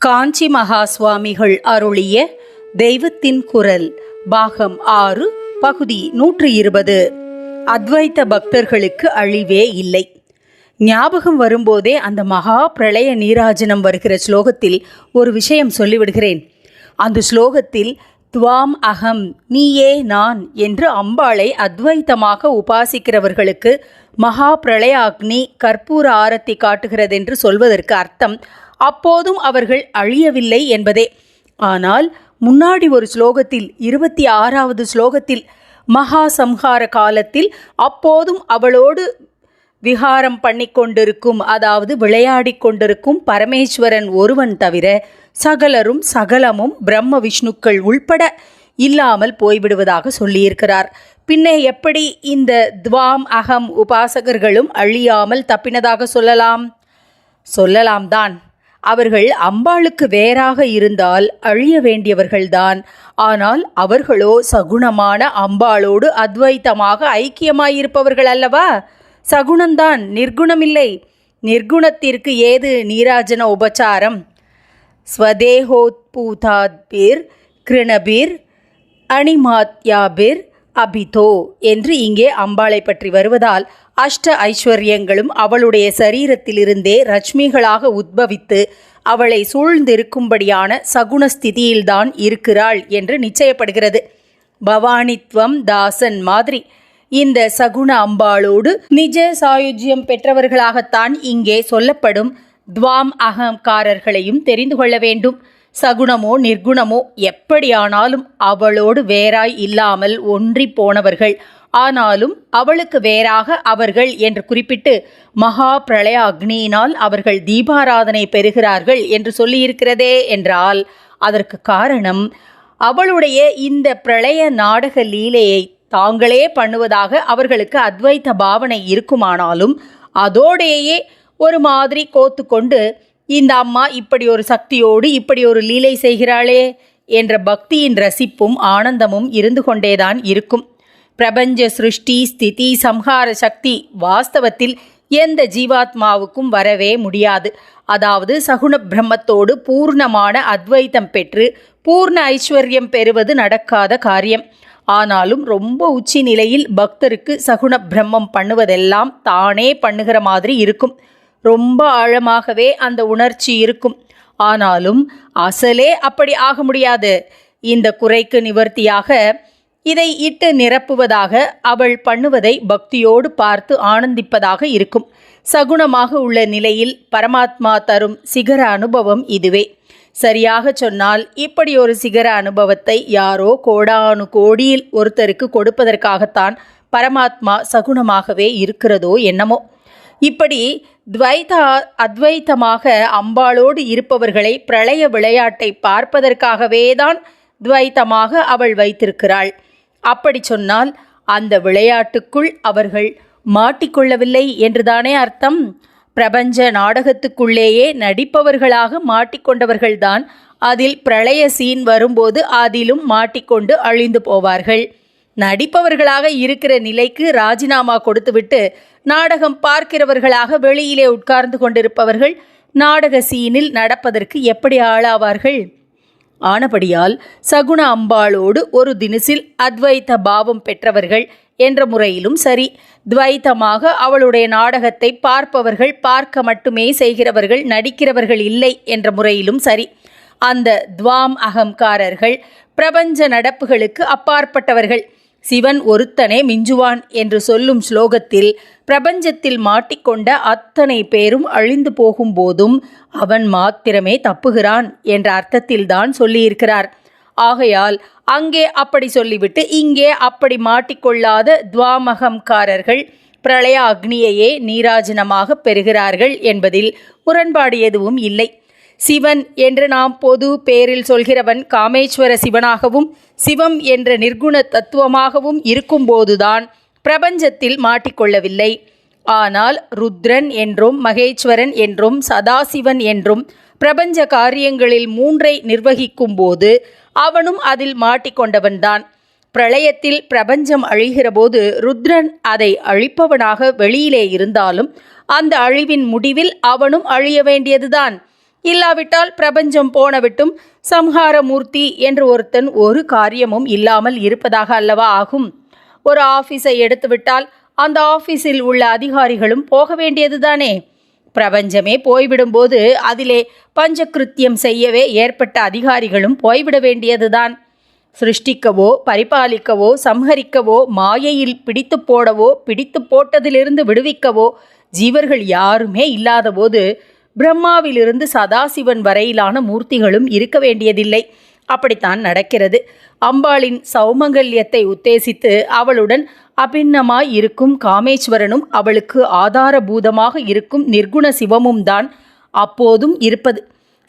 காஞ்சி மகா சுவாமிகள் அருளிய தெய்வத்தின் குரல் பாகம் 6 பகுதி 120. அத்வைத்த பக்தர்களுக்கு அழிவே இல்லை. ஞாபகம் வரும்போதே அந்த மகா பிரளய நீராஜனம் வருகிற ஸ்லோகத்தில் ஒரு விஷயம் சொல்லிவிடுகிறேன். அந்த ஸ்லோகத்தில் துவாம் அகம், நீயே நான் என்று அம்பாளை அத்வைத்தமாக உபாசிக்கிறவர்களுக்கு மகா பிரளய அக்னி கற்பூர ஆரத்தி காட்டுகிறதென்று சொல்வதற்கு அர்த்தம் அப்போதும் அவர்கள் அழியவில்லை என்பதே. ஆனால் முன்னாடி ஒரு ஸ்லோகத்தில் 26வது ஸ்லோகத்தில் மகா சம்ஹார காலத்தில் அப்போதும் அவளோடு விஹாரம் பண்ணி கொண்டிருக்கும், அதாவது விளையாடி கொண்டிருக்கும் பரமேஸ்வரன் ஒருவன் தவிர சகலரும் சகலமும் பிரம்ம விஷ்ணுக்கள் உள்பட இல்லாமல் போய்விடுவதாக சொல்லியிருக்கிறார். பின்னே எப்படி இந்த துவாம் அகம் உபாசகர்களும் அழியாமல் தப்பினதாக சொல்லலாம் தான். அவர்கள் அம்பாளுக்கு வேறாக இருந்தால் அழிய வேண்டியவர்கள்தான். ஆனால் அவர்களோ சகுணமான அம்பாளோடு அத்வைத்தமாக ஐக்கியமாயிருப்பவர்கள் அல்லவா. சகுணந்தான், நிர்குணமில்லை. நிர்குணத்திற்கு ஏது நீராஜன உபச்சாரம்? ஸ்வதேகோத்பூதாத்பிர் கிருணபிர் அணிமாத்யாபிர் அபிதோ என்று இங்கே அம்பாளை பற்றி வருவதால் அஷ்ட ஐஸ்வர்யங்களும் அவளுடைய சரீரத்திலிருந்தே ரஷ்மிகளாக உத்பவித்து அவளை சூழ்ந்திருக்கும்படியான சகுணஸ்திதியில்தான் இருக்கிறாள் என்று நிச்சயப்படுகிறது. பவானித்வம் தாசன் மாதிரி இந்த சகுண அம்பாளோடு நிஜ சாயுஜ்யம் பெற்றவர்களாகத்தான் இங்கே சொல்லப்படும் துவாம் அகங்காரர்களையும் தெரிந்து கொள்ள வேண்டும். சகுணமோ நிர்குணமோ எப்படியானாலும் அவளோடு வேறாய் இல்லாமல் ஒன்றி போனவர்கள். ஆனாலும் அவளுக்கு வேறாக அவர்கள் என்று குறிப்பிட்டு மகா பிரளய அக்னியினால் அவர்கள் தீபாராதனை பெறுகிறார்கள் என்று சொல்லியிருக்கிறதே என்றால் அதற்கு காரணம் அவளுடைய இந்த பிரளய நாடக லீலையை தாங்களே பண்ணுவதாக அவர்களுக்கு அத்வைத்த பாவனை இருக்குமானாலும் அதோடையே ஒரு மாதிரி கோத்து கொண்டு இந்த அம்மா இப்படி ஒரு சக்தியோடு இப்படி ஒரு லீலை செய்கிறாளே என்ற பக்தியின் ரசிப்பும் ஆனந்தமும் இருந்து கொண்டேதான் இருக்கும். பிரபஞ்ச சிருஷ்டி ஸ்திதி சம்ஹார சக்தி வாஸ்தவத்தில் எந்த ஜீவாத்மாவுக்கும் வரவே முடியாது. அதாவது சகுண பிரம்மத்தோடு பூர்ணமான அத்வைத்தம் பெற்று பூர்ண ஐஸ்வர்யம் பெறுவது நடக்காத காரியம். ஆனாலும் ரொம்ப உச்சி நிலையில் பக்தருக்கு சகுண பிரம்மம் பண்ணுவதெல்லாம் தானே பண்ணுகிற மாதிரி இருக்கும். ரொம்ப ஆழமாகவே அந்த உணர்ச்சி இருக்கும். ஆனாலும் அசலே அப்படி ஆக முடியாது. இந்த குறைக்கு நிவர்த்தியாக இதை இட்டு நிரப்புவதாக அவள் பண்ணுவதை பக்தியோடு பார்த்து ஆனந்திப்பதாக இருக்கும். சகுணமாக உள்ள நிலையில் பரமாத்மா தரும் சிகர அனுபவம் இதுவே. சரியாக சொன்னால் இப்படி ஒரு சிகர அனுபவத்தை யாரோ கோடானு கோடியில் ஒருத்தருக்கு கொடுப்பதற்காகத்தான் பரமாத்மா சகுணமாகவே இருக்கிறதோ என்னமோ. இப்படி அத்வைத்தமாக அம்பாளோடு இருப்பவர்களை பிரளய விளையாட்டை பார்ப்பதற்காகவேதான் துவைத்தமாக அவள் வைத்திருக்கிறாள். அப்படி சொன்னால் அந்த விளையாட்டுக்குள் அவர்கள் மாட்டிக்கொள்ளவில்லை என்றுதானே அர்த்தம். பிரபஞ்ச நாடகத்துக்குள்ளேயே நடிப்பவர்களாக மாட்டிக்கொண்டவர்கள்தான் அதில் பிரளய சீன் வரும்போது அதிலும் மாட்டிக்கொண்டு அழிந்து போவார்கள். நடிப்பவர்களாக இருக்கிற நிலைக்கு ராஜினாமா கொடுத்துவிட்டு நாடகம் பார்க்கிறவர்களாக வெளியிலே உட்கார்ந்து கொண்டிருப்பவர்கள் நாடக சீனில் நடப்பதற்கு எப்படி ஆளாவார்கள்? ஆனபடியால் சகுண அம்பாளோடு ஒரு தினசில் அத்வைத்த பாவம் பெற்றவர்கள் என்ற முறையிலும் சரி, துவைத்தமாக அவளுடைய நாடகத்தை பார்ப்பவர்கள் பார்க்க மட்டுமே செய்கிறவர்கள், நடிக்கிறவர்கள் இல்லை என்ற முறையிலும் சரி, அந்த துவாம் அகங்காரர்கள் பிரபஞ்ச நடப்புகளுக்கு அப்பாற்பட்டவர்கள். சிவன் ஒருத்தனே மிஞ்சுவான் என்று சொல்லும் ஸ்லோகத்தில் பிரபஞ்சத்தில் மாட்டிக்கொண்ட அத்தனை பேரும் அழிந்து போகும்போதும் அவன் மாத்திரமே தப்புகிறான் என்ற அர்த்தத்தில்தான் சொல்லியிருக்கிறார். ஆகையால் அங்கே அப்படி சொல்லிவிட்டு இங்கே அப்படி மாட்டிக்கொள்ளாத துவாமகம்காரர்கள் பிரளய அக்னியையே நீராஜனமாக பெறுகிறார்கள் என்பதில் முரண்பாடு எதுவும் இல்லை. சிவன் என்று நாம் பொது பேரில் சொல்கிறவன் காமேஸ்வர சிவனாகவும் சிவம் என்ற நிர்குண தத்துவமாகவும் இருக்கும்போதுதான் பிரபஞ்சத்தில் மாட்டிக்கொள்ளவில்லை. ஆனால் ருத்ரன் என்றும் மகேஸ்வரன் என்றும் சதாசிவன் என்றும் பிரபஞ்ச காரியங்களில் 3ஐ நிர்வகிக்கும் போது அவனும் அதில் மாட்டிக்கொண்டவன்தான். பிரளயத்தில் பிரபஞ்சம் அழிகிறபோது ருத்ரன் அதை அழிப்பவனாக வெளியிலே இருந்தாலும் அந்த அழிவின் முடிவில் அவனும் அழிய வேண்டியதுதான். இல்லாவிட்டால் பிரபஞ்சம் போனவிட்டும் சம்ஹாரமூர்த்தி என்று ஒருத்தன் ஒரு காரியமும் இல்லாமல் இருப்பதாக அல்லவா ஆகும். ஒரு ஆஃபீஸை எடுத்துவிட்டால் அந்த ஆஃபீஸில் உள்ள அதிகாரிகளும் போக வேண்டியதுதானே. பிரபஞ்சமே போய்விடும்போது அதிலே பஞ்சகிருத்தியம் செய்யவே ஏற்பட்ட அதிகாரிகளும் போய்விட வேண்டியதுதான். சிருஷ்டிக்கவோ பரிபாலிக்கவோ சம்ஹரிக்கவோ மாயையில் பிடித்து போடவோ பிடித்து போட்டதிலிருந்து விடுவிக்கவோ ஜீவர்கள் யாருமே இல்லாத போது பிரம்மாவிலிருந்து சதாசிவன் வரையிலான மூர்த்திகளும் இருக்க வேண்டியதில்லை. அப்படித்தான் நடக்கிறது. அம்பாளின் சௌமங்கல்யத்தை உத்தேசித்து அவளுடன் அபிண்ணமாய் இருக்கும் காமேஸ்வரனும் அவளுக்கு ஆதாரபூதமாக இருக்கும் நிர்குண சிவமும் தான் அப்போதும் இருப்பது.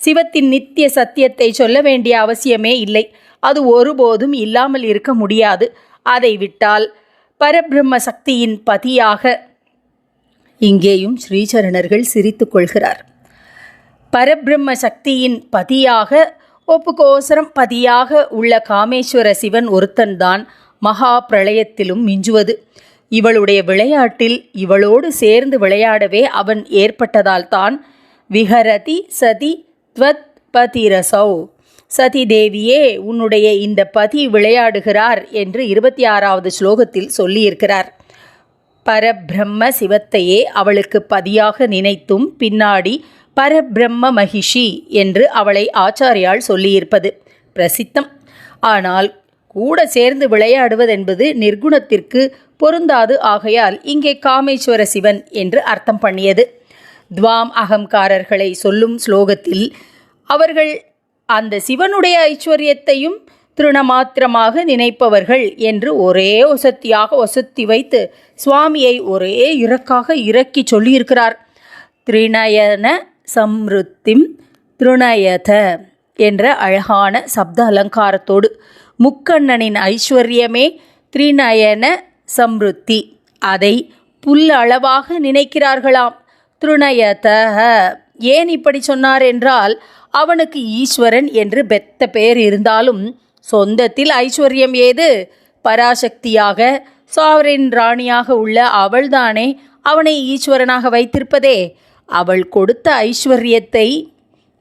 சிவத்தின் நித்திய சத்தியத்தை சொல்ல வேண்டிய அவசியமே இல்லை. அது ஒருபோதும் இல்லாமல் இருக்க முடியாது. அதை விட்டால் பரபிரம்ம சக்தியின் பதியாக, இங்கேயும் ஸ்ரீசரணர்கள் சிரித்து கொள்கிறார், பரபிரம்ம சக்தியின் பதியாக ஒப்புக்கோசரம் பதியாக உள்ள காமேஸ்வர சிவன் ஒருத்தன்தான் மகா பிரளயத்திலும் மிஞ்சுவது. இவளுடைய விளையாட்டில் இவளோடு சேர்ந்து விளையாடவே அவன் ஏற்பட்டதால் தான் விஹரதி சதி த்வத் பதிரசௌ, சதி தேவியே உன்னுடைய இந்த பதி விளையாடுகிறார் என்று 26வது ஸ்லோகத்தில் சொல்லியிருக்கிறார். பரபிரம்ம சிவத்தையே அவளுக்கு பதியாக நினைத்தும் பின்னாடி பரபிரம்ம மகிஷி என்று அவளை ஆச்சாரியால் சொல்லியிருப்பது பிரசித்தம். ஆனால் கூட சேர்ந்து விளையாடுவதென்பது நிர்குணத்திற்கு பொருந்தாது. ஆகையால் இங்கே காமேஸ்வர சிவன் என்று அர்த்தம் பண்ணியது. துவாம் அகங்காரர்களை சொல்லும் ஸ்லோகத்தில் அவர்கள் அந்த சிவனுடைய ஐஸ்வர்யத்தையும் திருணமாத்திரமாக நினைப்பவர்கள் என்று ஒரே ஒசத்தியாக ஒசத்தி வைத்து சுவாமியை ஒரே இறக்காக இறக்கி சொல்லியிருக்கிறார். திரிநயன சம்ருத்திம் திருநயத என்ற அழகான சப்த அலங்காரத்தோடு முக்கண்ணனின் ஐஸ்வர்யமே திரிநயன சம்ருத்தி, அதை புல்லளவாக நினைக்கிறார்களாம். திருநயத ஏன் இப்படி சொன்னார் என்றால், அவனுக்கு ஈஸ்வரன் என்று பெத்த பெயர் இருந்தாலும் சொந்தத்தில் ஐஸ்வர்யம் ஏது? பராசக்தியாக சாவரின் ராணியாக உள்ள அவள்தானே அவனை ஈஸ்வரனாக வைத்திருப்பதே. அவள் கொடுத்த ஐஸ்வர்யத்தை,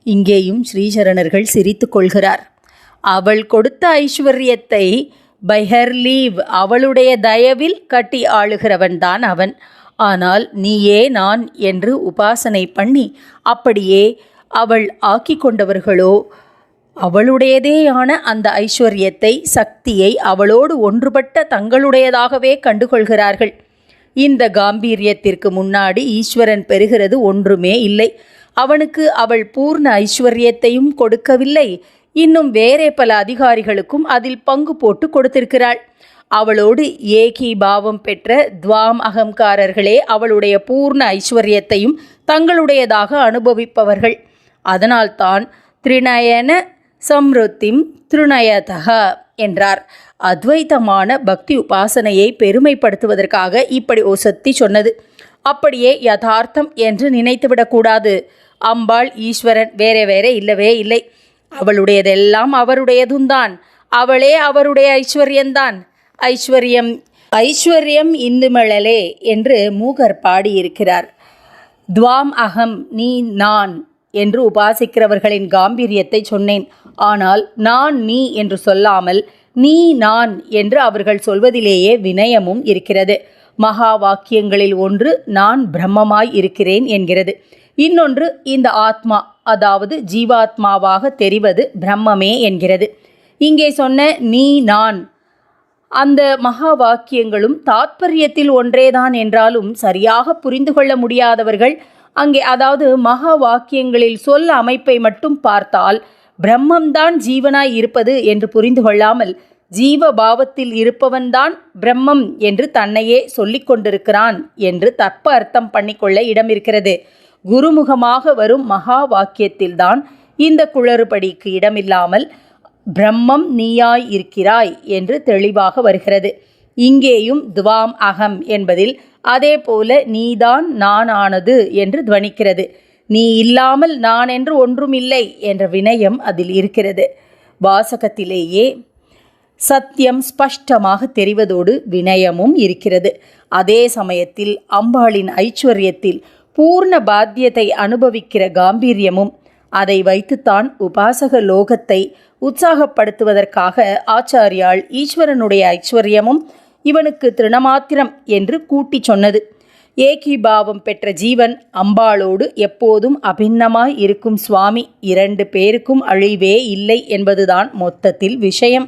இங்கேயும் ஸ்ரீசரணர்கள் சிரித்து கொள்கிறார், அவள் கொடுத்த ஐஸ்வர்யத்தை பை ஹர் லீவ், அவளுடைய தயவில் கட்டி ஆளுகிறவன்தான் அவன். ஆனால் நீயே நான் என்று உபாசனை பண்ணி அப்படியே அவள் ஆக்கி கொண்டவர்களோ அவளுடையதேயான அந்த ஐஸ்வர்யத்தை சக்தியை அவளோடு ஒன்றுபட்ட தங்களுடையதாகவே கண்டுகொள்கிறார்கள். இந்த காம்பீரியத்திற்கு முன்னாடி ஈஸ்வரன் பெறுகிறது ஒன்றுமே இல்லை. அவனுக்கு அவள் பூர்ண ஐஸ்வர்யத்தையும் கொடுக்கவில்லை, இன்னும் வேறே பல அதிகாரிகளுக்கும் அதில் பங்கு போட்டு கொடுத்திருக்கிறாள். அவளோடு ஏகி பாவம் பெற்ற துவாம் அகங்காரர்களே அவளுடைய பூர்ண ஐஸ்வர்யத்தையும் தங்களுடையதாக அனுபவிப்பவர்கள். அதனால்தான் திரிநயன சம்ருத்திம் திருநயதக என்றார். அத்வைத்தமான பக்தி உபாசனையை பெருமைப்படுத்துவதற்காக இப்படி ஒசத்தி சொன்னது. அப்படியே யதார்த்தம் என்று நினைத்துவிடக்கூடாது. அம்பாள் ஈஸ்வரன் வேறே வேறே இல்லவே இல்லை. அவளுடையதெல்லாம் அவருடையதும் தான். அவளே அவருடைய ஐஸ்வர்யந்தான். ஐஸ்வர்யம் ஐஸ்வர்யம் இந்துமழலே என்று மூகர் பாடியிருக்கிறார். துவாம் அகம், நீ நான் என்று உபாசிக்கிறவர்களின் காம்பீரியத்தை சொன்னேன். ஆனால் நான் நீ என்று சொல்லாமல் நீ நான் என்று அவர்கள் சொல்வதிலேயே வினயமும் இருக்கிறது. மகா வாக்கியங்களில் ஒன்று நான் பிரம்மமாய் இருக்கிறேன் என்கிறது. இன்னொன்று இந்த ஆத்மா, அதாவது ஜீவாத்மாவாக தெரிவது பிரம்மமே என்கிறது. இங்கே சொன்ன நீ நான் அந்த மகா வாக்கியங்களும் தாத்பரியத்தில் ஒன்றேதான் என்றாலும் சரியாக புரிந்து கொள்ள முடியாதவர்கள் அங்கே, அதாவது மகா வாக்கியங்களில் சொல் அமைப்பை மட்டும் பார்த்தால் பிரம்மம்தான் ஜீவனாய் இருப்பது என்று புரிந்து கொள்ளாமல் ஜீவ பாவத்தில் இருப்பவன்தான் பிரம்மம் என்று தன்னையே சொல்லிக் கொண்டிருக்கிறான் என்று தப்ப அர்த்தம் பண்ணிக்கொள்ள இடம் இருக்கிறது. குருமுகமாக வரும் மகா வாக்கியத்தில்தான் இந்த குளறுபடிக்கு இடமில்லாமல் பிரம்மம் நீயாய் இருக்கிறாய் என்று தெளிவாக வருகிறது. இங்கேயும் துவாம் அகம் என்பதில் அதே போல நீதான் நான் ஆனது என்று துவனிக்கிறது. நீ இல்லாமல் நான் என்று ஒன்றும் இல்லை என்ற வினயம் அதில் இருக்கிறது. வாசகத்திலேயே சத்தியம் ஸ்பஷ்டமாக தெரிவதோடு வினயமும் இருக்கிறது. அதே சமயத்தில் அம்பாளின் ஐஸ்வர்யத்தில் பூர்ண பாத்தியத்தை அனுபவிக்கிற காம்பீரியமும் அதை வைத்துத்தான் உபாசக லோகத்தை உற்சாகப்படுத்துவதற்காக ஆச்சாரியால் ஈஸ்வரனுடைய ஐஸ்வர்யமும் இவனுக்கு திருணமாத்திரம் என்று கூட்டிச் சொன்னது. ஏகீபாவம் பெற்ற ஜீவன் அம்பாளோடு எப்போதும் அபிண்ணமாய் இருக்கும் சுவாமி. 2 பேருக்கும் அழிவே இல்லை என்பதுதான் மொத்தத்தில் விஷயம்.